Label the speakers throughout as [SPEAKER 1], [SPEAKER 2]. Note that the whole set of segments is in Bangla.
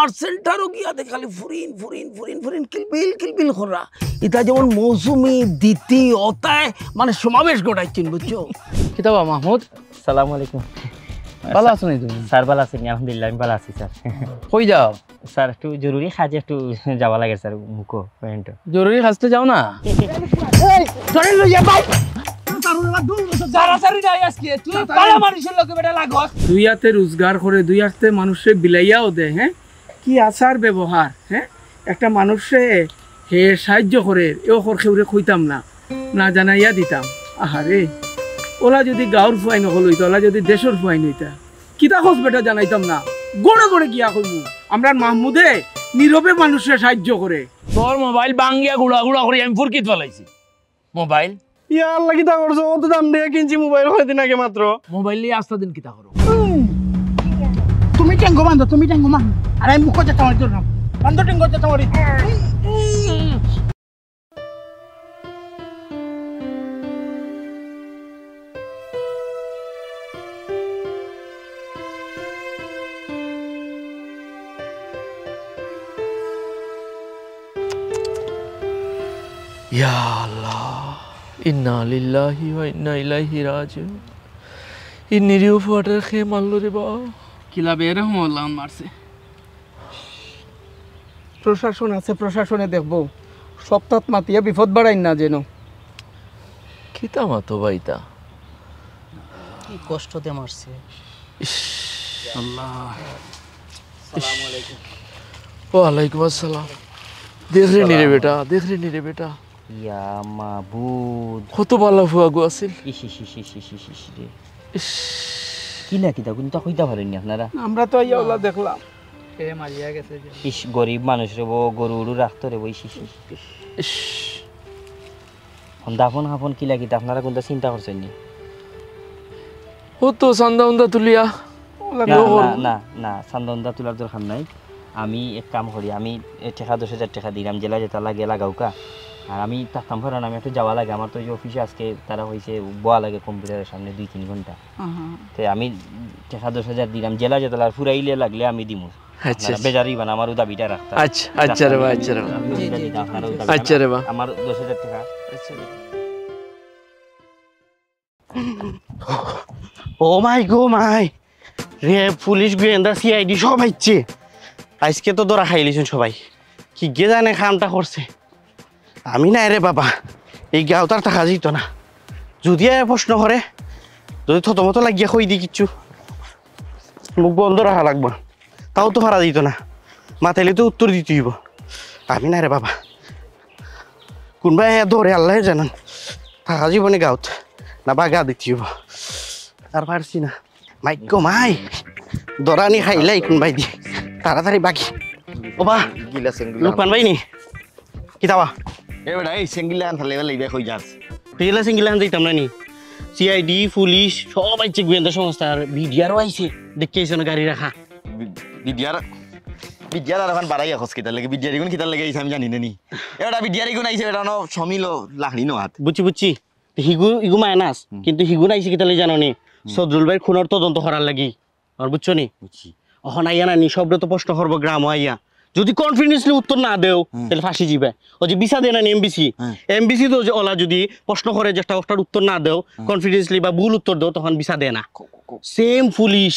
[SPEAKER 1] আর সেন্টারও গিয়া দেখালি ফুরিন ফুরিন ফুরিন ফুরিন কিলবিল কিলবিল করা এটা যেমন মৌসুমি দিতি অতায় মানে সমাবেশ ঘটাইছেন বুঝছো
[SPEAKER 2] কিতাবা মাহমুদ
[SPEAKER 3] সালাম আলাইকুম
[SPEAKER 2] ভালো আছো নি তুমি
[SPEAKER 3] স্যার ভালো আছেন আলহামদুলিল্লাহ আমি ভালো আছি স্যার
[SPEAKER 2] কই যাও
[SPEAKER 3] স্যার একটু জরুরি কাজে একটু যাওয়া লাগে স্যার মুখো পয়েন্ট
[SPEAKER 2] জরুরি কাজতে যাও না
[SPEAKER 1] ধরে লইয়া ভাই
[SPEAKER 4] দুই হাতে রোজগার করে দুই হাতে মানুষে বিলাইয়াও দেয় হ্যাঁ কি আচার ব্যবহার হ্যাঁ একটা মানুষে হে সাহায্য করে এও খেউরে খুঁইতাম না না জানাইয়া দিতাম আহারে ওলা যদি গাঁর ফুয়াই নহল হইতা ওলা যদি দেশের ফুয়াই নইতা কিতা খোঁজ বেটা জানাইতাম না গড়ে গড়ে গিয়া করবো আমরা মাহমুদে নীরবে মানুষের সাহায্য করে
[SPEAKER 1] তোর মোবাইল বাঙ্গিয়া গুড়া গুড়া করে আমি ফুরকিত ফেলাইছি মোবাইল
[SPEAKER 2] ইয়া আল্লাহ কিতা করছো অত দাম দিয়ে কিনছি মোবাইল কয়দিন আগে মাত্র
[SPEAKER 1] মোবাইল নিয়ে আস্তা দিন কিতা করো তুমি টেঙ্গো বান্ধো তুমি টেঙ্গো মান আর আমি মুখ যেতে আমার জন্য বান্ধো টেঙ্গো যেতে আমার
[SPEAKER 2] ইয়া আল্লাহ ইন্না লিল্লাহি ওয়া ইন্না ইলাইহি রাজিউন এই নিরীহ ফুয়াটার খেয়ে মারলো রে বা
[SPEAKER 4] কিলা বের হলাম মারছে প্রশাসন আছে প্রশাসনে দেখবো সপ্তাহ মাতিয়া বিপদ বাড়াই না যেন
[SPEAKER 2] কিতা মাতো বাইতা
[SPEAKER 3] কি কষ্টতে মারছে
[SPEAKER 4] আল্লাহ
[SPEAKER 2] ওয়ালাইকুম আসসালাম দেখ রে নি রে বেটা
[SPEAKER 3] ইয়া মাবুদ
[SPEAKER 2] কত ভালো ফুয়া গো আছিল
[SPEAKER 3] ইস ইস ইস ইস ইস ইস ইস রে কিলা কিতা কিন্তু কইতা পারেননি আপনারা
[SPEAKER 4] আমরা তো আইয়া দেখলাম
[SPEAKER 3] ইস গরিব মানুষ রে গরু উরু রাখতো রে ইস ইস ইস দাফন হাফন কিলা কিতা আপনারা কোনটা চিন্তা করছেন নি
[SPEAKER 2] ও তো চান্দা উন্দা তুলিয়া
[SPEAKER 3] না না চান্দা তোলার দরকার নাই আমি এক কাম করি আমি টাকা 10,000 টাকা দিলাম জেলা যেটা লাগে লাগাউকা আর আমি থাকতাম ফেরান আমি একটু যাওয়া লাগে আমার তো এই অফিসে আজকে তারা হয়েছে বোয়া লাগে কম্পিউটারের সামনে 2-3 ঘন্টা তো আমি টাকা 10,000 দিলাম জেলা যেটা ফুরাইলে লাগলে আমি দিমু
[SPEAKER 2] আচ্ছা
[SPEAKER 3] বেজারি বানা আমার দাবিটা রাখতা
[SPEAKER 2] আচ্ছা আচ্ছা রে ভাই আচ্ছা রে ভাই
[SPEAKER 3] আমার 10,000 টাকা
[SPEAKER 2] আচ্ছা
[SPEAKER 5] ও মাই গো মাই রে পুলিশ গোয়েন্দা সিআইডি সব আইছে আজকে তো ধরা খাইলিছেন সবাই কি গে জানে কামটা করছে আমি নাই রে বাবা এই গাঁওতার টাকা যেত না যদি প্রশ্ন করে যদি থতমতো লাগিয়া কই দি কিচ্ছু মুখ বন্ধ রাখা লাগবো তাও তো ভাড়া দিত না মাথাইলে তো উত্তর দিতে হইব আমি নাই রে বাবা কোনবাই ধরে আল্লাহ জানান টাকা জীবনে গাঁত না বা গা দিতে হইব আর পারছি না মাইক মাই দরানি খাইলাই কোনবাই দি তাড়াতাড়ি বাকি ও বা লুকমান ভাই নি কিতাবা
[SPEAKER 6] এবারে এই সিঙ্গিলা আন ফেলে লাইবে কই যাস
[SPEAKER 5] পেলা সিঙ্গিলা আন যাইতাম না নি সিআইডি পুলিশ সব আইছে গোয়েন্দা সংস্থা আর বিডিআরও আইছে দেখিয়েছে না গাড়ি রাখা
[SPEAKER 6] বিদ্যার আর এখন বাড়াই এখন কিতার লাগে বিদ্যারি কোন কিতার লাগে আমি জানি না নি এটা বিদ্যারি কোন আইছে এটা no সমিল লাখনি ন হাত
[SPEAKER 5] বুঝছি হিগু মাইনাস কিন্তু হিগু নাইছে কিতালে জানো নি সদরুল ভাই খুনের তদন্ত করার লাগি আর বুঝছো নি
[SPEAKER 6] বুঝছি
[SPEAKER 5] এখন আইয়া না নি সবরে তো প্রশ্ন করবো গ্রাম আইয়া যদি কনফিডেন্সলি উত্তর না দেও তাহলে ফাঁসি যাবে ও যে ভিসা দেয় না এমবিসি তো যে ওলা যদি প্রশ্ন করে যে একটা উত্তর না দেও কনফিডেন্সলি বা ভুল উত্তর দেও তখন ভিসা দেয় না সেম পুলিশ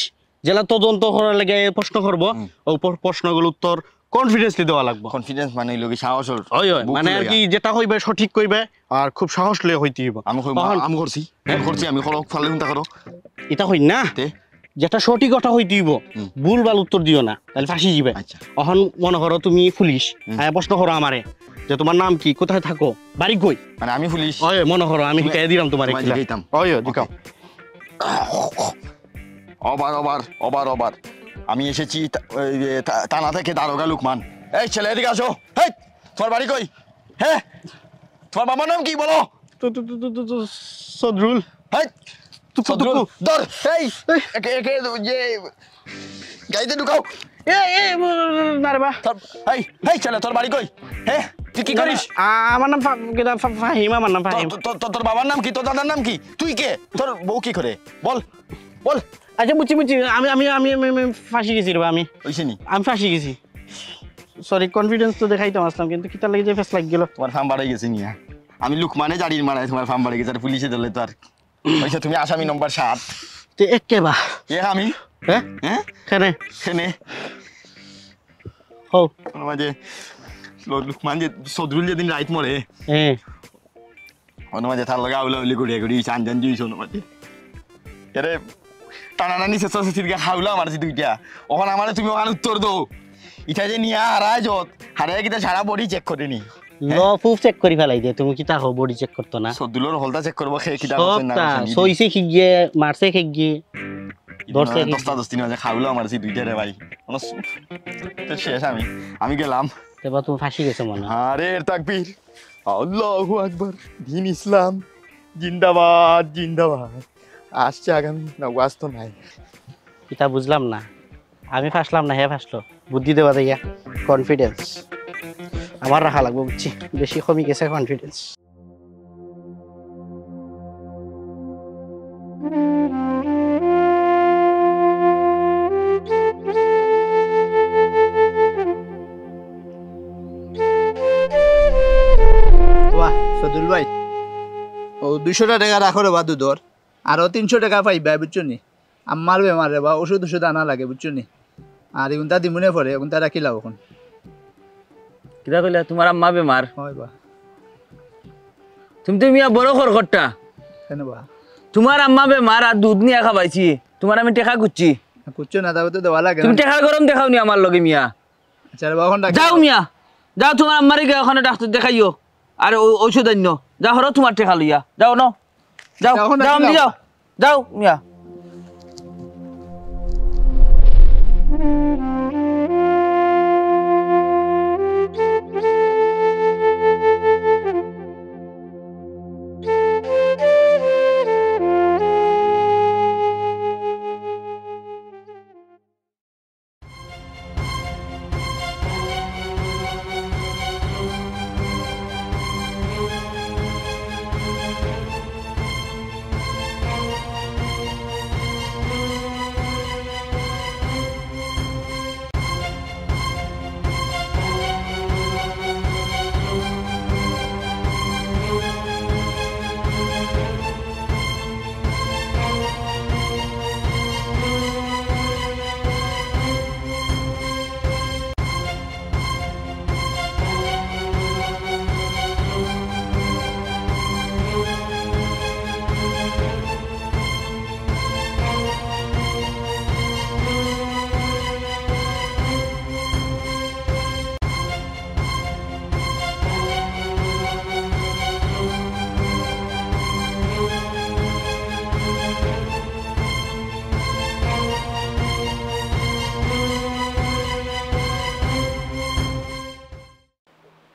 [SPEAKER 5] জেলা তদন্ত করার লাগে প্রশ্ন করবো ও প্রশ্নগুলো উত্তর কনফিডেন্সলি দেওয়া লাগবে
[SPEAKER 6] কনফিডেন্স মানে লোকে সাহস
[SPEAKER 5] হয় মানে আর কি যেটা কইবে সঠিক কইবে আর খুব সাহস লয়ে হইতে হইব
[SPEAKER 6] আমি করছি আমি খলক ফালে চিন্তা করো
[SPEAKER 5] এটা হই না যেটা সঠিক কথা হইতে হইব ভুল ভাল উত্তর দিও না তাহলে ফাঁসি যাবে এখন মনে করো তুমি পুলিশ প্রশ্ন করো আমারে যে তোমার নাম কি কোথায় থাকো বাড়ি কই
[SPEAKER 6] মানে আমি পুলিশ
[SPEAKER 5] হয় মনে করো আমি শিখাই দিলাম তোমার
[SPEAKER 6] অবার আমি এসেছি থানা থেকে দারোগা লুকমান এই ছেলে এদিকে আসো হেই তোমার বাড়ি কই হ্যাঁ তোমার বাবার নাম কি বলো
[SPEAKER 5] সদরুল
[SPEAKER 6] হেই ধর এই একে যে গাড়িতে ঢুকাও
[SPEAKER 5] না রে বা
[SPEAKER 6] এই ছেলে তোর বাড়ি কই হ্যাঁ তুই কি করিস?
[SPEAKER 5] আমার নাম ফাহিম, আমার নাম ফাহিম।
[SPEAKER 6] তোর বাবার নাম কি, তোর দাদার নাম কি, তুই কে, তোর বউ কি করে, বল বল।
[SPEAKER 5] আচ্ছা বুঝছি বুঝছি, আমি আমি আমি আমি ফাঁসি গেছি রে, আমি
[SPEAKER 6] ওইসিনি
[SPEAKER 5] আমি ফাঁসি গেছি। সরি, কনফিডেন্স তো দেখাইতাম আসলাম, কিন্তু কিতা লাগে যে ফেস লাগ গেল।
[SPEAKER 6] তোমার ফার্ম বাড়াই গেছে নিয়া, আমি লুকমানে জারির মারাই তোমার ফার্ম বাড়াই গেছে, আর পুলিশে ধরলে তো আর ওইসে তুমি আসামি নম্বর 7।
[SPEAKER 5] তো একে বা
[SPEAKER 6] আমি
[SPEAKER 5] হ্যাঁ
[SPEAKER 6] হ্যাঁ
[SPEAKER 5] কেনে
[SPEAKER 6] খেনে
[SPEAKER 5] হো
[SPEAKER 6] মাঝে লুকমান যে সদরুল যেদিন রাইত মরে
[SPEAKER 5] হ্যাঁ
[SPEAKER 6] মাঝে তার লগে আউলা উলি ঘুরিয়ে ঘুরিয়ে চান জান জুইছ মাঝে এরে টানাটানি শেষ সিরকে হাউলা মারছি দুইটা। ওখানে আমার তুমি ওখানে উত্তর দো, ইটা যে নিয়ে হারায় যত হারায় কিতা সারা বডি চেক করে নি,
[SPEAKER 5] ল প্রুফ চেক করি ফেলাই দে। তুমি কিতা হো বডি চেক করতো না?
[SPEAKER 6] সদুলোর হলতা চেক করবো, খেয়ে কিতা
[SPEAKER 5] সবটা সইছে কি গিয়ে মারছে কি গিয়ে ধরছে কি?
[SPEAKER 6] দস্তা দস্তি মাঝে খাউলা মারছি দুইটা রে ভাই, তো শেষ। আমি গেলাম।
[SPEAKER 5] এবার তুমি ফাঁসি গেছো মনে হয়।
[SPEAKER 6] আরে তাকবীর, আল্লাহু আকবার, দিন ইসলাম জিন্দাবাদ জিন্দাবাদ। আসছে আগামী না, ওয়াজ তো নাই।
[SPEAKER 5] এটা বুঝলাম না, আমি ফাঁসলাম না, হ্যাঁ ফাঁসলো। বুদ্ধি দেওয়া যাইয়া কনফিডেন্স আমার রাখা লাগবে, বুঝছি বেশি কমে গেছে কনফিডেন্স।
[SPEAKER 7] বাহ সদুল ভাই, ও 200 টাকা রাখো রে বা দুধর, আরো 300 টাকা পাইবা, বুঝছো নি? আমার বেমার রে বা, ওষুধ ওষুধ আনা লাগে, বুঝছো নি? আর এগুনটা দিমুনে পরে, এগুনটা রাখিলাও এখন।
[SPEAKER 3] কিটা কইলা তোমার আম্মা বেমার?
[SPEAKER 7] হয় বা,
[SPEAKER 3] তুমি তো মিয়া বড় খরখটটা।
[SPEAKER 7] কেন বা?
[SPEAKER 3] তোমার আম্মা বেমার আর দুধ নিয়ে খাবাইছি, তোমার আমি টেকা করছি,
[SPEAKER 7] কুচ্ছো না, তবে তো দেওয়া লাগে
[SPEAKER 3] তুমি
[SPEAKER 7] না।
[SPEAKER 3] টেকার গরম দেখাও নি আমার লগে মিয়া।
[SPEAKER 7] আচ্ছা রে বা, এখন
[SPEAKER 3] যাও মিয়া, যাও তোমার আম্মারে গিয়ে ওখানে ডাক্তার দেখাইও, আর ঔষধ আন্য যাও, হরো তোমার টেকা লইয়া যাও ন, যাও
[SPEAKER 7] এখন
[SPEAKER 3] যাও আমি যাও, যাও মিয়া।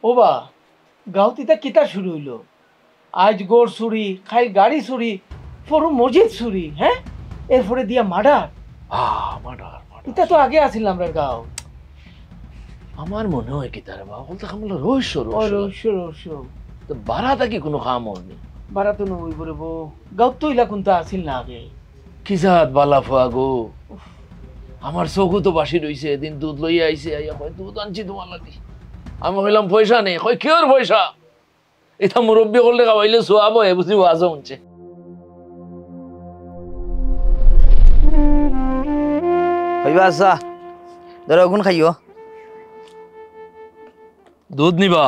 [SPEAKER 4] ওবা গাউতিটা কিতা শুরু হইলো? আজ গোড় চুরি, খাই গাড়ি চুরি, পরু মসজিদ চুরি, হ্যাঁ এরপরে দিয়া মার্ডার। এটা তো আগে আছিল আমরা গাঁও।
[SPEAKER 2] আমার মনে হয় কি তার বাবা বলতে খামলো রহস্য
[SPEAKER 4] ও রহস্য রহস্য
[SPEAKER 2] তো বাড়াটা কি কোনো কাম হয়নি?
[SPEAKER 4] বাড়াতো নই বলে বো, গাঁও তো ইলা কোনটা আছিল না আগে।
[SPEAKER 2] কি জাত বালা ফুয়া গো, আমার চকু তো বাসি রইছে, এদিন দুধ লইয়া আইছে, আইয়া কয় দুধ আনছি তোমার লাগি। আমি কইলাম পয়সা নেই, কয় কিয়র পয়সা? এটা মুরব্বী করলে খাওয়াইলে সোয়াবো, এ বুঝি ওয়াজও শুনছে।
[SPEAKER 3] হইবা আসা ধরো গুণ খাইও।
[SPEAKER 2] দুধ নিবা?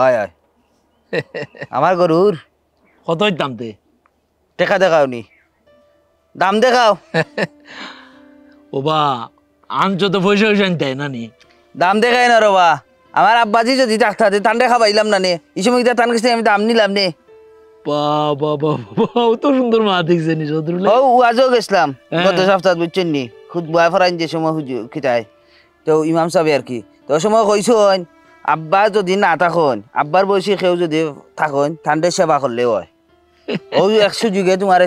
[SPEAKER 3] আয় আয় আমার গরুর
[SPEAKER 2] কতই দামতে?
[SPEAKER 3] টেকা দেখাও নি, দাম দেখাও।
[SPEAKER 2] ওবা আনছো তো পয়সা পয়সা আনতে না নি?
[SPEAKER 3] দাম দেখাই না রবা, আমার আব্বাজি যদি ডাক্তার তান দেখা পাইলাম না নে, এই সময় তান কাছে আমি দাম নিলাম নে।
[SPEAKER 2] বাবা বাবা ও তো সুন্দর মা দেখছে নি চৌধুরী।
[SPEAKER 3] ও আজও গেছিলাম গত সপ্তাহ, বুঝছেন নি? খুদ বয়া ফরাইন যে সময় খিতায় তো ইমাম সাহেব আর কি, তো সময় কইসন আব্বা যদি না থাকুন, আব্বার বয়সী কেউ যদি থাকুন, ঠান্ডায় সেবা করলে হয়। ও 100 যুগে তোমার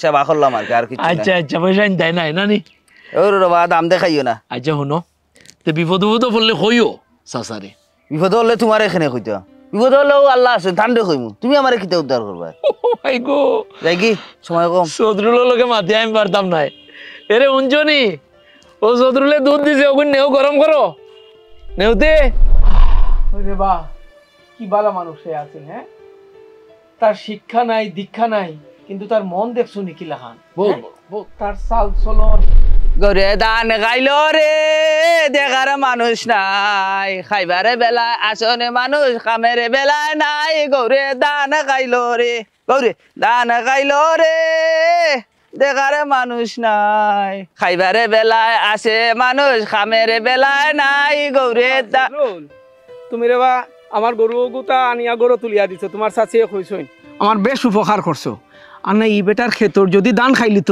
[SPEAKER 3] সেবা করলাম আর কি, আর কিছু
[SPEAKER 2] আচ্ছা আচ্ছা পয়সা আনতে নাই না নি?
[SPEAKER 3] ও রবা দাম দেখাইও না।
[SPEAKER 2] আচ্ছা শুনো, তো বিপদ বিপদ পড়লে কইও চাচারে,
[SPEAKER 8] বিপদ হলে তোমার এখানে কইতা বিপদ হলেও আল্লাহ আছে ঠান্ডে কইমু তুমি আমারে কিতা উদ্ধার করবা
[SPEAKER 2] ভাই গো
[SPEAKER 8] যাই কি সময় কম
[SPEAKER 2] চৌধুরীর লোকে মাতি আমি পারতাম নাই এরে উঞ্জনি ও চৌধুরীলে দুধ দিছে ওগুন নেও গরম করো নেওতে
[SPEAKER 4] ওরে বা কি বালা মানুষ সে আছে, হ্যাঁ? তার শিক্ষা নাই দীক্ষা নাই, কিন্তু তার মন দেখছো নাকি লাহান, তার চাল চলন।
[SPEAKER 8] গরে দান গাইল রে দেখার মানুষ নাই, খাইবারে বেলায় আসনে মানুষ কামের বেলায় নাই। গৌরে দান গাইল রে, গৌরে দান গাইল রে দেখার মানুষ নাই, খাইবারে বেলায় আসে মানুষ কামের বেলায় নাই। গৌরে
[SPEAKER 4] তুমি রে বা আমার গরু গুতা আনিয়া গরু তুলিয়া দিছো, তোমার চাচিয়ে কইছইন আমার বেশ উপকার করছো। আর না ই বেটার ক্ষেতর যদি দান খাইলি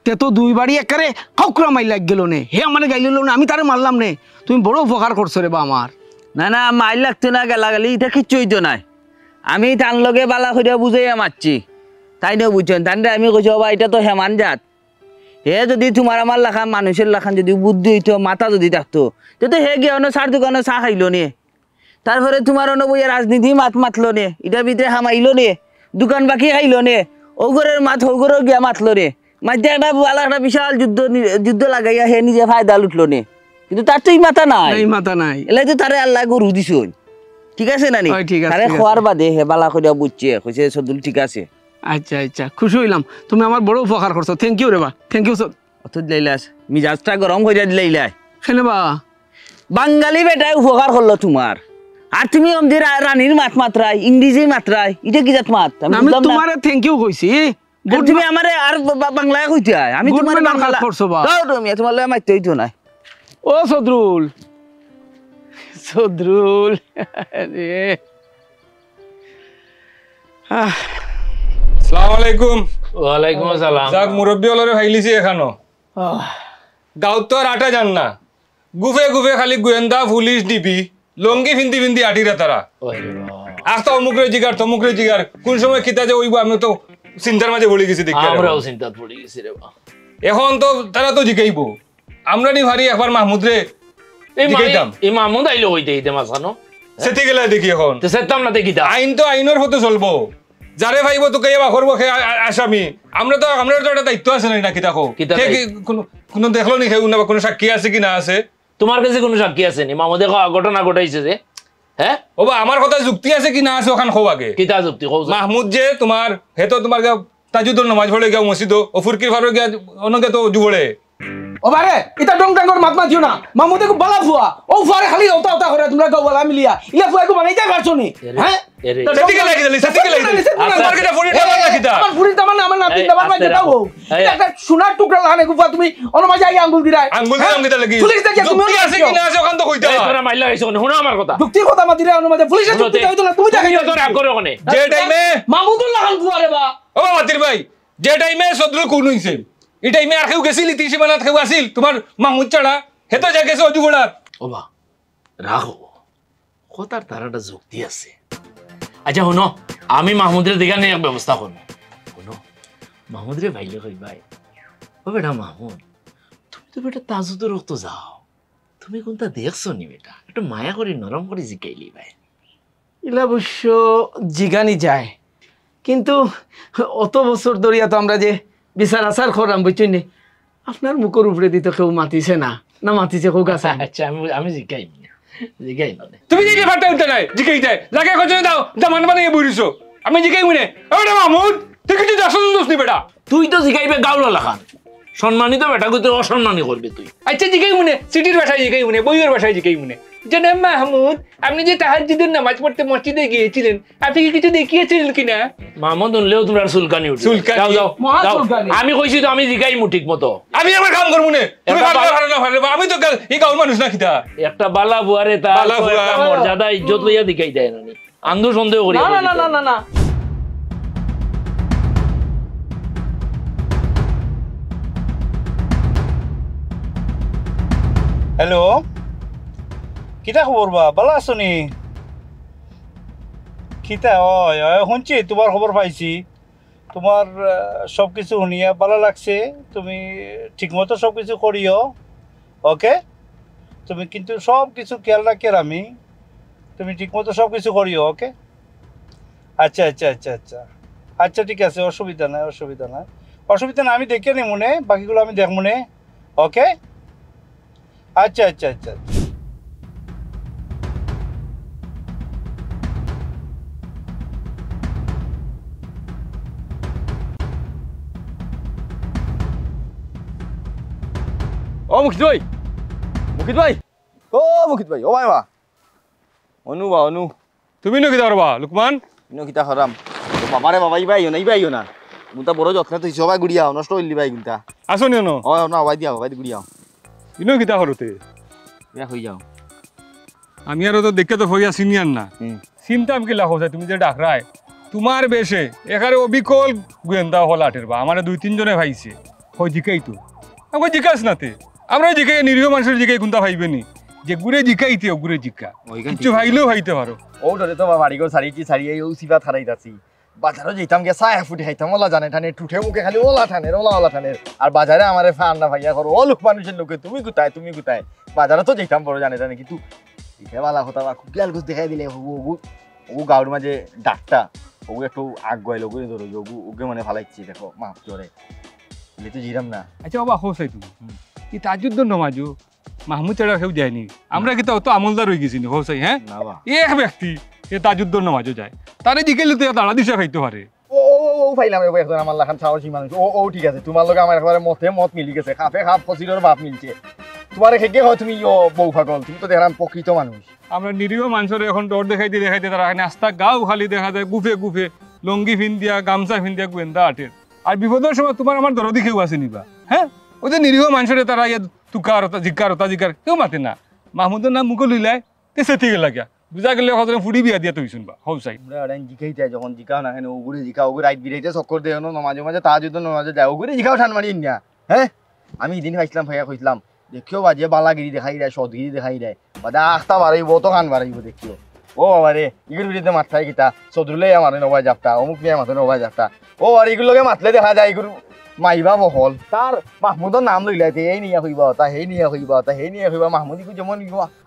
[SPEAKER 4] তে তো দুই বাড়ি একারে কাউকরা মাই লাগ গেল নে, হে আমার গাইলিল না, আমি তারে মারলাম নে। তুমি বড় উপকার করছো রে বা আমার।
[SPEAKER 8] না না মাইল লাগতো না, গেলা গেলি এটা কিচ্ছুই তো নাই। আমি তার লগে বালা কইরা বুঝাইয়া মারছি, তাই না বুঝছেন? তাই আমি কইছি বাবা এটা তো হেমান জাত, হে যদি তোমার আমার লাখান মানুষের লাখান যদি বুদ্ধি হইতো মাথা যদি থাকতো তো হে গিয়ে অন্য চার দোকানে চা খাইলো নে, তারপরে তোমার অন্য বইয়া রাজনীতি মাতলো নে, এটার ভিতরে হামাইলো নে, দোকান বাকি খাইলো নে, ওগরের মাত ওগরেও গিয়া মাতলো রে, মাঝে একটা বালা একটা বিশাল যুদ্ধ লাগাইয়া হে নিজে ফায়দা লুটলো নে। কিন্তু তার তো এই মাথা নাই,
[SPEAKER 4] মাথা নাই,
[SPEAKER 8] এলাই তো তারে আল্লাহ গরু দিছ। ঠিক আছে না নি? তারে খোয়ার বাদে হে বালা কইরা বুঝছে, কইছে সদুল ঠিক আছে।
[SPEAKER 4] আচ্ছা আচ্ছা, খুশি হইলাম, তুমি আমার বড় উপকার করছো, থ্যাংক ইউ রে বা, থ্যাংক ইউ।
[SPEAKER 8] অত লাইলাস মিজাজটা গরম কইরা দিলাইলাই
[SPEAKER 4] কেন বা?
[SPEAKER 8] বাঙালি বেটায় উপকার করলো তোমার, আর তুমি অমদের রানীর মাত মাত্রায় ইংরেজি মাত্রায়, এটা কি জাত মাত?
[SPEAKER 4] আমি তোমারে থ্যাংক ইউ কইছি,
[SPEAKER 8] তুমি আমারে আর বাংলায় কইতে হয়, আমি তোমার বাংলা
[SPEAKER 4] করছো বা।
[SPEAKER 8] তুমি তোমার লয় মাইতে হইতো না।
[SPEAKER 4] ও সদরুল, সদরুল রে,
[SPEAKER 9] আসসালামু আলাইকুম।
[SPEAKER 2] ওয়ালাইকুম আসসালাম।
[SPEAKER 9] যাক মুরব্বী হলরে ভাইলিছি এখানো গাঁত তো আর আটা জান না, গুফে গুফে খালি গোয়েন্দা পুলিশ ডিবি লঙ্গি ফিন্দি ফিন্দি আটিরা তারা আস্তা অমুকরে জিগার তমুকরে জিগার কোন সময় খিতা যে ওইব আমি তো চিন্তার মাঝে পড়ে গেছি দেখি।
[SPEAKER 2] আমরাও চিন্তাত পড়ে গেছি রে বা।
[SPEAKER 9] এখন তো তারা তো জিগাইব, আমরা নি ভারি একবার মাহমুদ রে জিগাইতাম।
[SPEAKER 2] এই মাহমুদ আইলো হইতে হইতে মাসানো
[SPEAKER 9] সেটি গেলে দেখি এখন
[SPEAKER 2] তো সেতাম না দেখি
[SPEAKER 9] আইন তো আইনের হতে চলবো, যারে ভাইব তোকে এবার করবো আসামি। আমরা তো একটা দায়িত্ব আছে নাকি দেখো, কোনো দেখলো নি কোনো সাক্ষী আছে কি না আছে?
[SPEAKER 2] তোমার কাছে কোনো সাক্ষী আছে নি মামুদে ঘটনা ঘটাইছে যে? হ্যাঁ
[SPEAKER 9] ও বা আমার কথা যুক্তি আছে কি না আছে ওখান খো আগে
[SPEAKER 2] কিতা যুক্তি কও?
[SPEAKER 9] মাহমুদ যে তোমার হেতো তোমার তাজুদুল নামাজ পড়ে গিয়া মসজিদ ও ফুরকির ফারো গিয়া অনকে তো জুবড়ে
[SPEAKER 4] ও বারে এটা ডং ডাঙ্গর মাত মাতিও না, মামুদে কো বালা ফুয়া ও ফুয়ারে খালি ওতা ওতা করে তোমরা গাও বলা মিলিয়া ইলা ফুয়া কো বানাইতে পারছো নি? হ্যাঁ
[SPEAKER 9] সেটিকে লাগি দিলি, সেটিকে লাগি দিলি মার্কেটে ফুরি টাকা না কিতা
[SPEAKER 4] আমার ফুরি টাকা না, আমার নাতি দাবার মাঝে দাও এটা একটা সোনার টুকরা লাগানে গুফা তুমি অনমাজে আই আঙ্গুল দিরাই
[SPEAKER 9] আঙ্গুল দিলাম কিতা লাগি
[SPEAKER 4] পুলিশ দেখে তুমি
[SPEAKER 9] আছে কি না আছে ওখান তো কইতা
[SPEAKER 2] তোরা মাইলা হইছো শুনো আমার কথা,
[SPEAKER 4] যুক্তি কথা মাতিরে অনমাজে পুলিশে যুক্তি হইতো না, তুমি দেখে
[SPEAKER 2] তোরা রাগ করো কোনে
[SPEAKER 9] যে টাইমে
[SPEAKER 4] মামুদুল লাগান ফুয়ারে বা।
[SPEAKER 9] ও মাতির ভাই যে টাইমে সদরুল কোন হইছে এই টাইমে আর কেউ গেছিলি তিনশি বানাত কেউ আসিল তোমার মাহমুদ ছাড়া হেতো যা গেছে অজু বড়ার।
[SPEAKER 2] ও বা রাখো কথার তার একটা যুক্তি আছে। আচ্ছা শুনো আমি মাহমুদের দিকে নিয়ে ব্যবস্থা করবো। শুনো মাহমুদরে ভাইলে কই ভাই ও বেটা মাহমুদ তুমি তো বেটা তাজুদের রক্ত যাও, তুমি কোনটা দেখছো নি বেটা, একটু মায়া করে নরম করে জিকাইলি ভাই।
[SPEAKER 4] ইলা অবশ্য জিগানি যায়, কিন্তু অত বছর ধরিয়া তো আমরা যে বিচার আচার করাম বুঝছেন নি, আপনার মুখের উপরে দিতে কেউ মাতিছে না, না মাতিছে কেউ গাছে।
[SPEAKER 2] আচ্ছা আমি জিকাই জিকাই না
[SPEAKER 9] তুমি যে ফাটা উঠতে নাই জিকাই যায় লাগে কজনে দাও জামান বানিয়ে বইরিছো আমি জিকাই মনে ওটা মাহমুদ তুই কিছু দশ দোষ নি বেটা
[SPEAKER 2] তুই তো জিকাইবে গাউলা লাখান সম্মানিত বেটা তুই অসম্মানী করবি তুই।
[SPEAKER 9] আচ্ছা জিকাই মনে সিটির ভাষায় জিকাই মনে বইয়ের ভাষায় জিকাই মনে জনাব মাহমুদ আপনি যে তাহাজ্জুদের নামাজ পড়তে মসজিদে গিয়েছিলেন আপনি কি কিছু দেখিয়েছিলেন কিনা?
[SPEAKER 2] মাহমুদ উনলেও তোমরা সুলকানি উঠে
[SPEAKER 9] সুলকানি
[SPEAKER 2] যাও যাও
[SPEAKER 4] মহা
[SPEAKER 2] যাও।
[SPEAKER 4] সুলকানি।
[SPEAKER 2] আমি কইছি তো আমি জিকাইমু ঠিক মতো,
[SPEAKER 9] আমি আমার কাম করবো না তুমি
[SPEAKER 2] একটা
[SPEAKER 9] ভালো ভালো না ভালো আমি তো এই গাঁর মানুষ না খিতা
[SPEAKER 2] একটা বালা বুয়ারে তার
[SPEAKER 9] বালা
[SPEAKER 2] তো
[SPEAKER 9] বুয়া।
[SPEAKER 2] একটা মর্যাদা ইজ্জত লইয়া দিকাই দেয় না আন্ধু সন্দেহ করি
[SPEAKER 4] না না না না না,
[SPEAKER 7] হ্যালো, কিতা খবর বা? ভালো আছো নি? কিতা ওই শুনছি তোমার খবর পাইছি, তোমার সব কিছু শুনিয়া ভালো লাগছে, তুমি ঠিকমতো সব কিছু করিও, ওকে? তুমি কিন্তু সব কিছু খেয়াল রাখি আমি
[SPEAKER 10] তুমি ঠিক মতো সব কিছু করিও, ওকে? আচ্ছা আচ্ছা আচ্ছা আচ্ছা আচ্ছা ঠিক আছে, অসুবিধা নাই অসুবিধা নাই অসুবিধা নাই, আমি দেখে নেই মনে, বাকিগুলো আমি দেখ মনে, ওকে? আচ্ছা আচ্ছা আচ্ছা
[SPEAKER 6] ও মুখিত ভাই, মুখিত ভাই, ও মুখিত ভাই, ও ভাই বা অনু বা অনু,
[SPEAKER 9] তুমি নো কিতা করবা লুকমান?
[SPEAKER 6] ইনো কিতা হরাম বাবারে বাবা, ইবাইও না গুন্তা বড় যত্ন তুই সবাই গুড়িয়াও, নষ্ট হইলি ভাই গুন্তা।
[SPEAKER 9] আসো নিও
[SPEAKER 6] ও না ভাই দিয়াও, ভাই গুড়িয়াও,
[SPEAKER 9] ইনো কিতা করতে
[SPEAKER 6] হয়ে যাও।
[SPEAKER 9] আমি আর তো দেখে তো হইয়া সিনিয়র না, চিন্তা আমি কি লাভ হচ্ছে তুমি যে ডাকরায় তোমার বেশে এখানে অবিকল গোয়েন্দা হল আটের বা আমার 2-3 জনে ভাইছে হয় জিকাই তো আমার জিকাস নাতে আমরা জিকাই নিরীহ মানুষের জিকাই গুন্তা ভাইবেনি যে গুড়ে জিকাইতে গুড়ে জিকা কিছু ভাইলেও ভাইতে পারো।
[SPEAKER 6] ও ধরে তো বাড়ি ঘর সারিয়ে ও সিবা থারাই যাচ্ছি, বাজারও যেতাম গিয়ে চায় ফুটে খাইতাম, ওলা জানে ঠানে টুঠে মুখে খালি ওলা ঠানের আর বাজারে আমার ফান্না ভাইয়া করো ও লোক মানুষের লোকে তুমি কোথায় বাজারে তো যেতাম বড় জানে টানে, কিন্তু এটা বালা হতা বা খুব লাল গুছ দেখাই দিলে ও গাঁর মাঝে ডাকটা ও একটু আগ গাইল ওগুলো ধরো ওকে মানে ভালাইছি দেখো মাপ জোরে তো জিরাম না।
[SPEAKER 9] আচ্ছা বাবা হোসাই তুমি কি তাজুদ্দ নমাজু মাহমুদ ছাড়া কেউ যায়নি, আমরা কি তো আমলদার হয়ে গেছি হোসাই? হ্যাঁ এক ব্যক্তি এ তাজুদ্দ নমাজও যায়, তারে জিকেলে তো তারা দিশা খাইতে পারে।
[SPEAKER 6] ও ফাইলাম একজন আমার লাখান সাহসী মানুষ, ও ঠিক আছে, তোমার লোক আমার একবারে মত মিলি গেছে, খাপে খাপ ফসিলের ভাব মিলছে, তোমার খেকে হয় তুমি বউ পাগল, তুমি তো দেখলাম প্রকৃত মানুষ।
[SPEAKER 9] আমরা নিরীহ মানুষের এখন ডর দেখাইতে তারা এখানে আস্তা গাও খালি দেখা যায় গুফে লঙ্গি ফিন্দিয়া গামছা ফিন্দিয়া গোয়েন্দা আটের, আর বিপদের সময় তোমার আমার দরদি কেউ আছে নিবা? হ্যাঁ ওই যে নিরীহ মানুষের তারা ইয়ে তুকারতা জিকার কেউ মাতে না, মাহমুদের নাম মুখে লইলায় তে সেটি গেলা গিয়া বুঝা গেলে হজরে ফুড়ি বিয়া দিয়া তুই শুনবা হৌসাই।
[SPEAKER 6] আমরা জিকাইতে যখন জিকাও না কেন ওগুলো জিকাও ওগুলো রাইট বিরাইতে চক্কর দেয় মাঝে মাঝে তা যদি নমাজে যায় ওগুলো জিকাও ঠান মারি না। হ্যাঁ আমি এদিন খাইছিলাম ভাইয়া কইছিলাম দেখিও বাজে বালাগিরি দেখাই দেয়, সদগিরি দেখাই দেয়, বাদে আখটা বাড়াইব তো কান বাড়াইব দেখিও। ও বাবারে ইগুলোর বিরুদ্ধে মাথায় কিতা চদুলে আমার নবাই যাপটা অমুক নিয়ে মাথা নবাই যাপটা, ও আর এগুলোকে মাতলে দেখা যায় এগুলো মাইবা বহল, তার মাহমুদর নাম লইলাইতে এই নিয়ে হইবা তা সেই নিয়ে হইবা তা সেই নিয়ে হইবা, মাহমুদ যেমন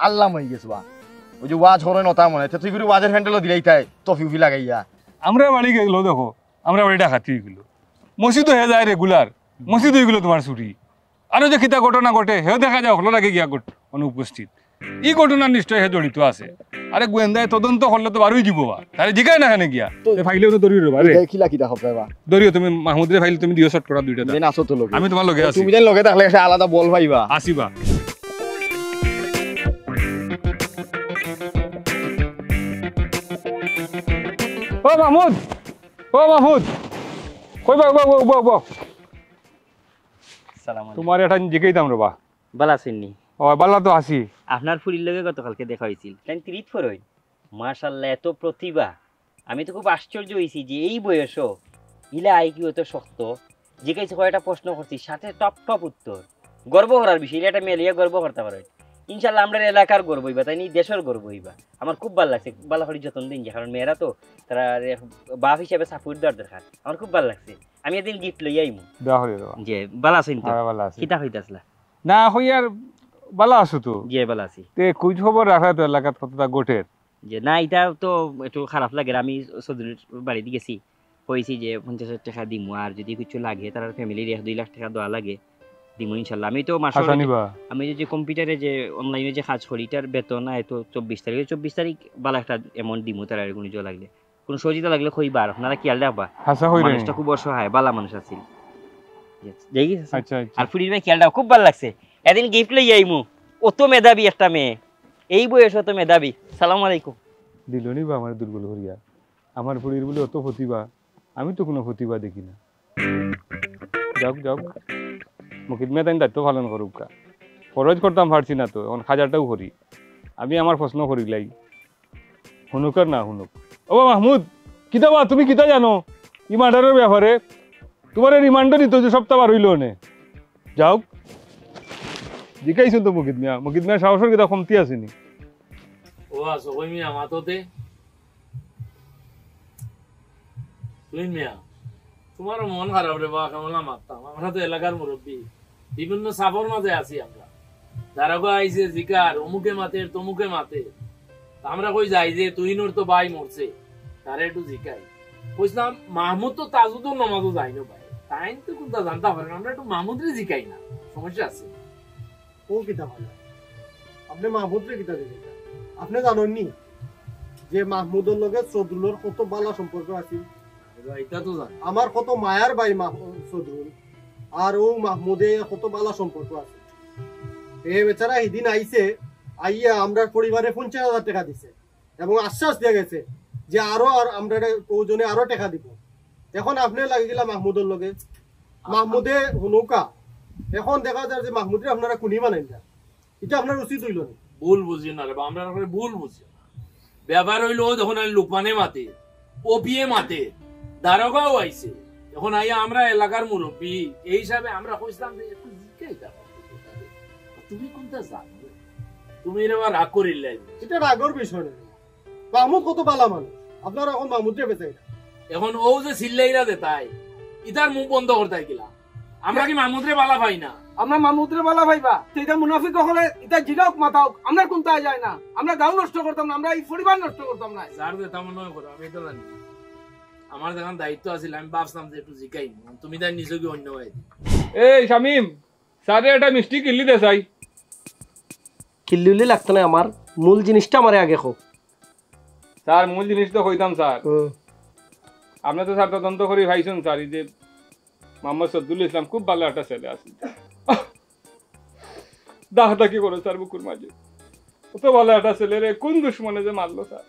[SPEAKER 6] আল্লাহ মই গেছো বা ওই যে ওয়াজ হরে নতা মনে তুই করে ওয়াজের হ্যান্ডেলও দিলেই তাই টফি লাগাইয়া।
[SPEAKER 9] আমরা বাড়ি গেলো দেখো, আমরা বাড়ি ডাকাতি গেলো, মসজিদও হয়ে যায় রেগুলার, মসজিদ হয়ে গেলো তোমার ছুটি, আরো যে খিতা ঘটনা ঘটে হেও দেখা যায় হলো লাগে গিয়া অনুপস্থিত, এই ঘটনার নিশ্চয় হে জড়িত আছে। আরে গোয়েন্দায় তদন্ত করলে তো বারোই যাব, তাহলে জিগায় না এখানে গিয়া ফাইলেও তো দরিও রে
[SPEAKER 6] খিলা কিটা হবে বা
[SPEAKER 9] দরিও তুমি মাহমুদের ফাইল তুমি দিও শর্ট করা দুইটা
[SPEAKER 6] দেন আসো তো লগে,
[SPEAKER 9] আমি তোমার লগে আছি,
[SPEAKER 6] তুমি যেন লগে থাকলে একটা আলাদা বল পাইবা
[SPEAKER 9] আসিবা। ও মাহমুদ কই বা তোমার এটা জিগাইতাম রে বা
[SPEAKER 3] বালা চিনি
[SPEAKER 9] ও বালা তো আসি,
[SPEAKER 3] আপনার ফুরির লগে গতকালকে দেখা হয়েছিল, তাই তিরিত ফরই মাশাআল্লাহ এত প্রতিভা, আমি তো খুব আশ্চর্য হয়েছি যে এই বয়সও ইলা আইকিউ এত শক্ত, জিজ্ঞাসা কয়েকটা প্রশ্ন করছি সাথে টপ উত্তর, গর্ব করার বিষয়, এটা মেলিয়া গর্ব করতে পারে ইনশাল্লাহ, আমরা এলাকার গর্ব হইবা তাই দেশের গর্ব হইবা। আমার খুব ভালো লাগছে, ভালো করে যত্ন দিন যে, কারণ মেয়েরা তো তারা বাপ হিসাবে সাপোর্ট দেওয়ার দরকার, আমার খুব ভালো লাগছে। আমি এদিন গিফট লই আইমু যে ভালো আছেন তো? কিতা হইতাছলা
[SPEAKER 9] না হই আর ভালো আছো তো?
[SPEAKER 3] জি ভালো আছি।
[SPEAKER 9] তে খোঁজ খবর রাখা তো এলাকাত কতটা গোটের
[SPEAKER 3] যে না, এটা তো একটু খারাপ লাগে, আমি চৌধুরীর বাড়িতে গেছি, কইছি যে 50,000 টাকা দিমু, আর যদি কিছু লাগে তার ফ্যামিলির 1-2 লাখ টাকা দেওয়া লাগে দিমু ইনশাল্লাহ। আমি তো মাসে আমি যে কম্পিউটারে যে অনলাইনে যে কাজ করি এটার বেতন তো 24 তারিখ বালা একটা অ্যামাউন্ট দিমু, তার আর কোনো জো লাগলে কোনো সহযোগিতা লাগলে কইবা, আপনারা কি আলদা বা মানুষটা খুব অসহায় বালা মানুষ আছিল। আচ্ছা আর ফুরির ভাই খেয়ালটা খুব ভালো লাগছে, এদিন গিফট লই আইমু, অত মেধাবী একটা মেয়ে, এই বয়স অত মেধাবী। সালাম আলাইকুম
[SPEAKER 9] দিলনি বা আমার দুর্বল করিয়া, আমার ফুরির বলে অত প্রতিভা, আমি তো কোনো প্রতিভা দেখি না। যাও মুকিদমে তাই দায়িত্ব পালন করুক, খরচ করতাম পারছি না তো, এখন 1000টাও করি আমি, আমার প্রশ্ন করিলাই শুনুক আর না শুনুক। ও মাহমুদ কিতা বা তুমি কিতা জানো ই মার্ডারের ব্যাপারে? তোমার রিমান্ডও দিত যে সপ্তাহ বার হইল নে, যাও জিকাইছো তো মুকিদমিয়া সাহসের কিতা কমতি আসেনি?
[SPEAKER 2] ও আসো কই মিয়া মাততে তুই মিয়া, তোমার মন খারাপ রে বা, কেমন মারতাম, আমরা তো এলাকার মুরব্বী, বিভিন্ন সাফর মাঝে আছি আমরা, দারোগা আইছে জিকার অমুকে মাতে তমুকে মাতে, আমরা কই যাই যে তুহিনুর তো ভাই মরছে তারে একটু জিকাই কইছিলাম মাহমুদ তো তাজুদুর নামাজও যাই না ভাই তাই তো কোনটা জানতে পারেন আমরা একটু মাহমুদরে জিকাই না সমস্যা আছে
[SPEAKER 11] ও কিতা ভালো আপনি মাহমুদরে কিতা দিলেন আপনি জানেননি যে মাহমুদের লগে চৌধুরীর কত ভালো সম্পর্ক আছে
[SPEAKER 2] এটা তো জান
[SPEAKER 11] আমার কত মায়ার ভাই চৌধুরী আর ও মাহমুদে কত ভালো সম্পর্ক আছে এ বেচারা এদিন আইছে আইয়া আমরা পরিবারে 50,000 টাকা দিছে এবং আশ্বাস দিয়ে গেছে যে আরো আর আমরা ওজনে আরো টাকা দিব এখন আপনি লাগি গেলা মাহমুদের লগে মাহমুদে হুনুকা এখন দেখা যায় যে মাহমুদে আপনারা কুনি বানাই না এটা আপনার উচিত হইল না
[SPEAKER 2] ভুল বুঝিও না রে বা আমরা ভুল বুঝিও না ব্যবহার হইলো যখন লোকমানে মাতে ওপিএ মাতে দারোগাও আইছে এখন আইয়া আমরা এলাকার মুরব্বী এই হিসাবে আমরা কইছিলাম যে একটু জিজ্ঞাই তুমি কোনটা জানো তুমি এবার রাগ করিলে
[SPEAKER 11] এটা রাগর বিষয় না মাহমুদ কত ভালো মানুষ আপনারা এখন মাহমুদরে বেচাই না
[SPEAKER 2] এখন ও যে সিল্লাইরা দেতাই ইতার মুখ বন্ধ করতে গেলা আমরা কি মাহমুদরে বালা পাই না
[SPEAKER 4] আমরা মাহমুদরে বালা ভাইবা এটা মুনাফিক হলে এটা জিলাওক মাতাও আমরা কোনটা যায় না আমরা গাঁও নষ্ট করতাম না আমরা এই পরিবার নষ্ট করতাম না
[SPEAKER 2] যার দেতা মনে করো আমি এটা জানি আমার যখন দায়িত্ব আছিল আমি ভাবছিলাম যে একটু জিকাই তুমি তাই নিজেকে অন্য ভাই
[SPEAKER 9] এই শামিম স্যারে একটা মিষ্টি কিল্লি দে চাই
[SPEAKER 11] কিল্লি লাগতো না আমার মূল জিনিসটা আমারে আগে খো
[SPEAKER 9] স্যার মূল জিনিস তো কইতাম স্যার আপনি তো স্যার তদন্ত করে ভাইছেন স্যার এই যে মোহাম্মদ সদ্দুল ইসলাম খুব ভালো একটা ছেলে আছে দাহটা কি করে স্যার বুকুর মাঝে কত ভালো একটা ছেলে রে কোন দুশ্মনে যে মারলো স্যার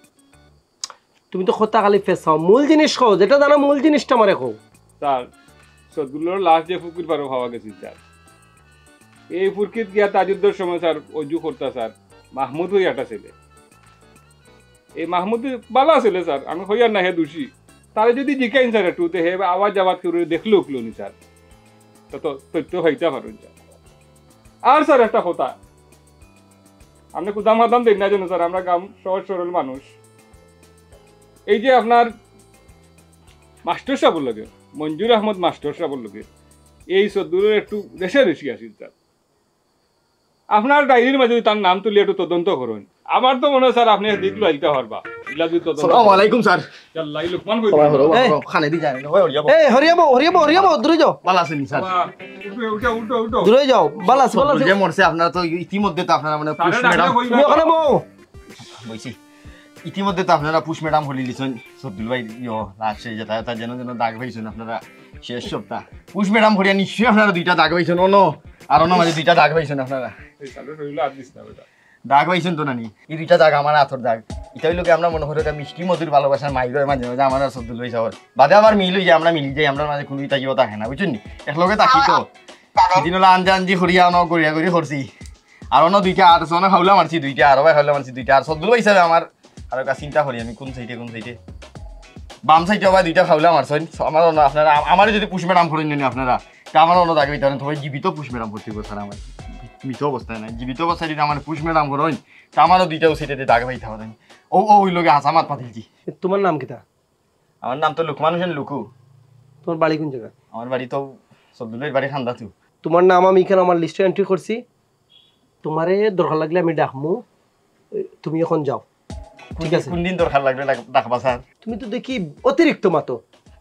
[SPEAKER 11] তুমি তো খোতা খালি ফেসাও মূল জিনিস খো যেটা জানা মূল জিনিসটা আমারে খো
[SPEAKER 9] স্যার সদ্দুলের লাশ যে ফুকুর পারো খাওয়া গেছি স্যার এই ফুরকিত গিয়া তাজুদ্দর সময় স্যার অজু করতা স্যার মাহমুদ হই একটা ছেলে এই মাহমুদ ভালো ছেলে স্যার আমি হইয়ার না হে দোষী তারে যদি জিকাইন স্যার একটু হে আওয়াজ আওয়াজ করে দেখলো উকলোনি স্যার তত তথ্য হইতে পারেন স্যার আর স্যার একটা কথা আপনি কুদাম হাদাম দেন না জানো স্যার আমরা গ্রাম সহজ সরল মানুষ এই যে আপনার মাস্টার সাহেবের লগে মঞ্জুর আহমদ মাস্টার সাহেবের লগে এই সদ্দুরের একটু রেশারেশি আসিল স্যার আপনার ডায়েরির মাঝে তার নাম তুলি একটু তদন্ত করুন আমার তো মনে হয় স্যার আপনি দেখলো আইতে পারবা ইলা যদি তদন্ত
[SPEAKER 6] আসসালামু আলাইকুম স্যার
[SPEAKER 9] আল্লাহ লুকমান কই
[SPEAKER 6] খানে দি জানেন ওই হরিয়া
[SPEAKER 11] এই হরিয়াবো দূরে যাও
[SPEAKER 6] ভালো আছেন স্যার
[SPEAKER 9] উঠো
[SPEAKER 11] দূরে যাও বালাস
[SPEAKER 6] যে মরছে আপনারা তো ইতিমধ্যে তো আপনারা মানে পুশ ম্যাডাম
[SPEAKER 11] তুমি ওখানে বউ
[SPEAKER 6] বইছি ইতিমধ্যে তো আপনারা পুশ ম্যাডাম হলি লিছেন সদ্দুল ভাই লাস্টে যেটা তা যেন দাগ পাইছেন আপনারা শেষ সপ্তাহ পুশ ম্যাডাম হরিয়া নিশ্চয়ই আপনারা দুইটা দাগ পাইছেন আর মাঝে দুইটা দাগ পাইছেন আপনারা দাগ পাইছেন তো নানি এই দুইটা দাগ আমার হাতর দাগ এটা হইলো কি আমরা মনে করি এটা মিষ্টি মধুর ভালোবাসার মাইর মাঝে মাঝে আমার আর সদ্দুল ভাই যাওয়ার বাদে আবার মিল হয়ে যায় আমরা মিলি যাই আমরা মাঝে কোনো তাকিও থাকে না বুঝছেন একলগে তাকি তো সেদিন হলো আঞ্জি হরিয়া গড়িয়া গড়ি করছি আর দুইটা আর সনে খাওলা মারছি দুইটা আরো ভাই খাওলা মারছি দুইটা আর সদ্দুল ভাই হিসাবে আমার আর একটা চিন্তা করি আমি কোন সাইডে বাম সাইডে আবার দুইটা খাওলা মারছেন আমার আপনারা আমার যদি পুষ ম্যাডাম করেন নি আপনারা আমার অন্য দাগে ধরেন তোমার জীবিত পুষ ম্যাডাম ভর্তি করছেন আমার মৃত অবস্থায় নাই জীবিত অবস্থায় যদি আমার পুষ ম্যাডাম করেন তা আমারও দুইটাও সাইডে দাগ পাইতে পারেন ওই লোকে হাসামাত পাতিলছি
[SPEAKER 11] তোমার নাম কিতা
[SPEAKER 6] আমার নাম তো লুকমান হোসেন লুকু
[SPEAKER 11] তোমার বাড়ি কোন জায়গা
[SPEAKER 6] আমার বাড়ি তো সদ্দুলের বাড়ি খান্দা তো
[SPEAKER 11] তোমার নাম আমি এখানে আমার লিস্টে এন্ট্রি করছি তোমারে দরকার লাগলে আমি ডাকমু তুমি এখন যাও ঠিক আছে
[SPEAKER 6] কোন দিন দরকার লাগবে ডাকবা স্যার
[SPEAKER 11] তুমি তো দেখি অতিরিক্ত মাতো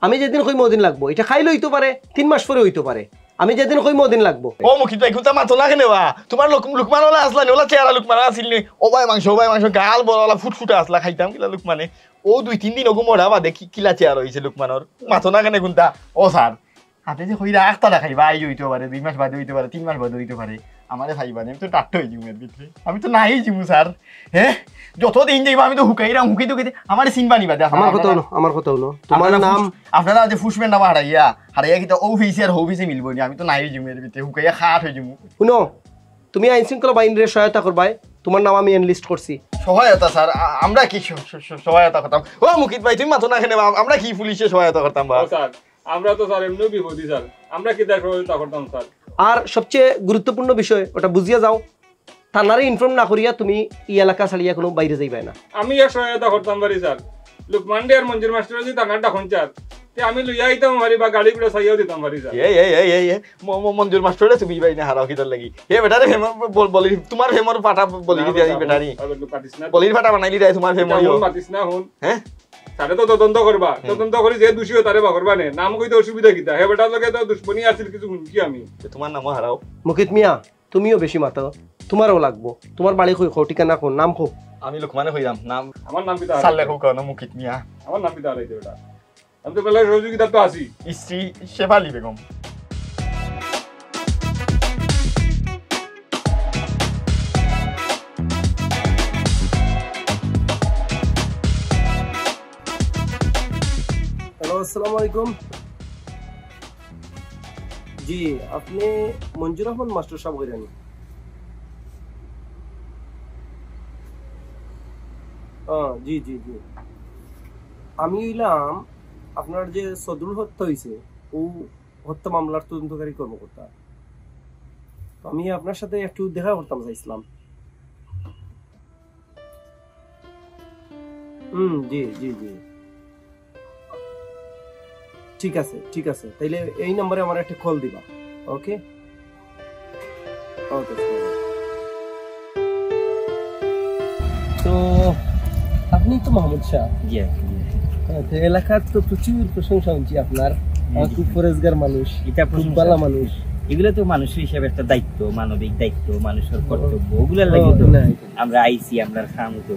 [SPEAKER 11] আমি যেদিন কই মদিন লাগবো এটা খাইলে হইতে পারে 3 মাস পরে হইতে পারে আমি যেদিন কই মদিন লাগবো
[SPEAKER 6] ও মুখিত ভাই কুতা মাতো লাগে নেওয়া তোমার লুকমান ওলা আসলা ওলা চেহারা লুকমান আসিল নি ও ভাই মাংস গাল বড় ফুটফুটে আসলা খাইতাম কিলা লুকমানে ও 2-3 দিন ওগো মরা বাদে কিলা চেহারা হইছে লুকমানর মাতো না কেন কুন্তা ও স্যার আপনি যে কইরা আখতা দেখাইবা আই হইতে পারে 2 মাস বাদে হইতে পারে 3 মাস বাদে হইতে পারে আমারে ভাইবা আমি তো টাট্ট হই জিমের ভিতরে আমি তো নাই জিমু স্যার হ্যাঁ যত দিন যাইবা আমি তো হুকাইরা হুকাই তো আমারে চিনবা নিবা দে
[SPEAKER 11] আমার কথা হলো তোমার নাম
[SPEAKER 6] আপনারা যে ফুসবেন না হারাইয়া কিটা ও ফিসি আর হো ফিসি মিলবো নি আমি তো নাই জিমের ভিতরে হুকাইয়া খাট হই জিমু
[SPEAKER 11] শুনো তুমি আইন শৃঙ্খলা বাহিনীর সহায়তা করবাই তোমার নাম আমি এনলিস্ট করছি
[SPEAKER 6] সহায়তা স্যার আমরা কি সহায়তা করতাম ও মুকিত ভাই তুমি মাথো না কেন আমরা কি পুলিশে সহায়তা করতাম বা
[SPEAKER 9] স্যার আমরা তো স্যার এমনিও বিপদী স্যার আমরা কি তার সহায়তা করতাম স্যার
[SPEAKER 11] আর সবচেয়ে গুরুত্বপূর্ণ বিষয় ওটা বুঝিয়া যাও থানারে ইনফর্ম না করিয়া তুমি এই এলাকা ছাড়িয়া কোনো বাইরে যাইবে না
[SPEAKER 9] আমি এক সহায়তা করতাম পারি স্যার লুকমান ডে আর মঞ্জুর মাস্টার যদি থানার ডাকুন স্যার তে আমি লইয়া আইতাম পারি বা গাড়ি গুলো চাইয়াও দিতাম পারি যা
[SPEAKER 6] এই মঞ্জুর মাস্টারে তুমি ভাই না হারাও কিতার লাগি এ বেটারে বলি তোমার ফেমর পাটা বলি দি বেটারি
[SPEAKER 9] পাতিস না
[SPEAKER 6] বলির পাটা বানাইলি রে তোমার ফেমর
[SPEAKER 9] পাতিস না হুন
[SPEAKER 6] হ্যাঁ
[SPEAKER 9] তারে তো তদন্ত করবা তদন্ত করি যে দোষী তারে বা করবা নে নাম কইতে অসুবিধা কিতা হে বেটার লগে তো দুশ্মনী আছিল কিছু শুনছি আমি
[SPEAKER 6] তোমার নামও হারাও
[SPEAKER 11] মুকিত মিয়া তুমিও বেশি মাতো তোমারও লাগবো তোমার বাড়ি কই খো ঠিকানা কোন নাম খো
[SPEAKER 6] আমি লোকমানে কইরাম নাম
[SPEAKER 9] আমার নাম পিতা
[SPEAKER 6] সাল্লে কো কোন মুকিত মিয়া
[SPEAKER 9] আমার নাম পিতা আলাইতে বেটা আমি তো বেলা সহযোগিতা তো আছি
[SPEAKER 6] স্ত্রী শেফালি বেগম
[SPEAKER 11] হ্যালো আসসালামু আলাইকুম জি আপনি মঞ্জুর রহমান মাস্টার সাহেব কইরানি জি জি জি আমি হইলাম আপনার যে সদরুল হত্যা হয়েছে ও হত্যা মামলার তদন্তকারী কর্মকর্তা আমি আপনার সাথে একটু দেখা করতাম চাইছিলাম জি জি জি ঠিক আছে তাইলে এই নম্বরে আমার একটা কল দিবা ওকে ওকে তো আপনি তো মাহমুদ শাহ
[SPEAKER 3] জি
[SPEAKER 11] এলাকার তো প্রচুর প্রশংসা হচ্ছে আপনার খুব পরেশগার মানুষ
[SPEAKER 3] এটা
[SPEAKER 11] খুব ভালো মানুষ
[SPEAKER 3] এগুলো তো মানুষের হিসাবে একটা দায়িত্ব মানবিক দায়িত্ব মানুষের কর্তব্য ওগুলো লাগে তো আমরা আইসি আমরা কাম তো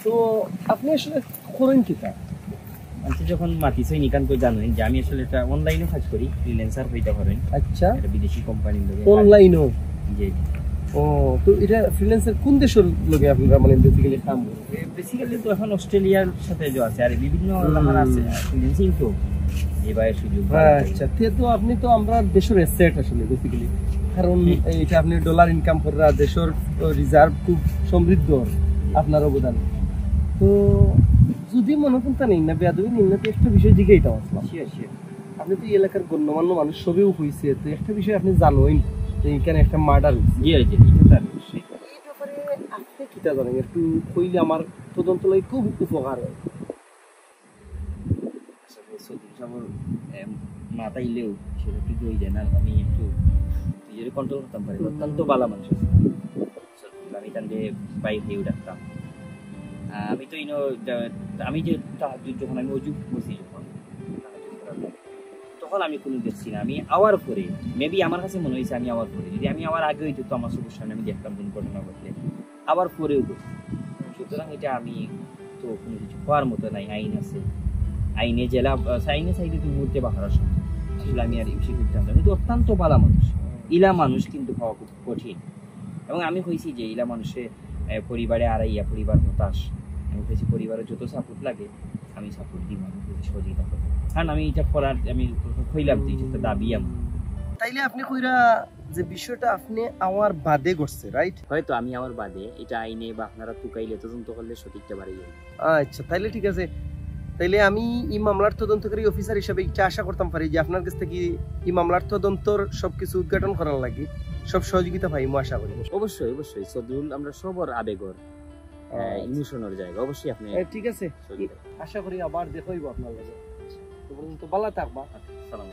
[SPEAKER 11] তো আপনি আসলে করেন কি তা
[SPEAKER 3] আচ্ছা যখন মাতিছে নিকান তো জানেন যে আমি আসলে এটা অনলাইনে কাজ করি ফ্রিল্যান্সার হইতে পারেন
[SPEAKER 11] আচ্ছা
[SPEAKER 3] এটা বিদেশি কোম্পানির লগে
[SPEAKER 11] অনলাইনও
[SPEAKER 3] জি
[SPEAKER 11] ও তো এটা ফ্রিল্যান্সার কোন দেশের লগে আপনারা মানে বেসিক্যালি কাম করেন
[SPEAKER 3] বেসিক্যালি তো এখন অস্ট্রেলিয়ার সাথে যে আছে আর বিভিন্ন আমার আছে ফ্রিল্যান্সিং তো এবারে সুযোগ
[SPEAKER 11] আচ্ছা তো আপনি তো আমরা দেশের অ্যাসেট আসলে বেসিক্যালি কারণ এটা আপনি ডলার ইনকাম করা দেশের রিজার্ভ খুব সমৃদ্ধ আপনার অবদান তো যদি মনে করতেন না বেয়াদবি নিম্নতে একটা বিষয় জিজ্ঞাসা আসলাম আপনি তো এই এলাকার গণ্যমান্য মানুষ সবেও হয়েছে তো একটা বিষয় আপনি জানোই যে এখানে একটা মার্ডার হয়েছে এই ব্যাপারে আপনি কিটা জানেন একটু কইলে আমার তদন্ত লাগে খুব উপকার হয়
[SPEAKER 3] মাতাইলেও সেটা কি হয়ে যায় না আমি একটু নিজের কন্ট্রোল করতাম পারি অত্যন্ত ভালো মানুষ আমি তাহলে বাইরে ডাকতাম আমি তো আমি যে যখন আমি অজু করছি তখন আমি কোনো দেখছি না আমি আওয়ার পরে মেবি আমার কাছে মনে হয়েছে আমি আওয়ার পরে যদি আমি আওয়ার আগে হইতো তো আমার চোখের সামনে আমি দেখতাম কোনো ঘটনা ঘটলে আবার পরেও করছি সুতরাং এটা আমি তো কোনো কিছু হওয়ার মতো নাই আইন আছে আইনে জেলা আইনে চাইলে তুমি মুহূর্তে বাহার সম্ভব আসলে আমি আর বেশি করতে পারতাম কিন্তু অত্যন্ত ভালো মানুষ ইলা মানুষ কিন্তু পাওয়া খুব কঠিন এবং আমি হয়েছি যে ইলা মানুষের পরিবারে আড়াইয়া পরিবার হতাশ আমি হয়েছি পরিবারের যত সাপোর্ট লাগে আমি সাপোর্ট দিব আমি সহযোগিতা করবো কারণ আমি এটা করার আমি কইলাম যে এটা দাবি আমার
[SPEAKER 11] তাইলে আপনি কইরা যে বিষয়টা আপনি আমার বাদে করছে রাইট
[SPEAKER 3] হয়তো আমি আমার বাদে এটা আইনে বা আপনারা তুকাইলে তদন্ত করলে সঠিকটা বাড়িয়ে যাবে
[SPEAKER 11] আচ্ছা তাইলে ঠিক আছে তাইলে আমি এই মামলার তদন্তকারী অফিসার হিসেবে একটা আশা করতাম পারি যে আপনার কাছ থেকে এই মামলার তদন্তর সবকিছু উদ্ঘাটন করার লাগে সব সহযোগিতা পাই আমি আশা করি
[SPEAKER 3] অবশ্যই অবশ্যই সদরুল আমরা সবার আবেগর ইমোশনের জায়গা অবশ্যই আপনি
[SPEAKER 11] ঠিক আছে আশা করি আবার দেখাইব আপনার লাগে তো পর্যন্ত ভালো থাকবা
[SPEAKER 3] সালাম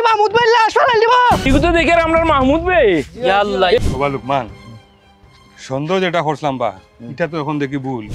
[SPEAKER 5] মাহমুদ ভাই লাশ ফেলাই দিব
[SPEAKER 9] এগুলো দেখে আমরা মাহমুদ ভাই
[SPEAKER 3] ইয়া আল্লাহ
[SPEAKER 9] বাবা লুকমান সন্দেহ যেটা করছিলাম বা এটা তো এখন দেখি ভুল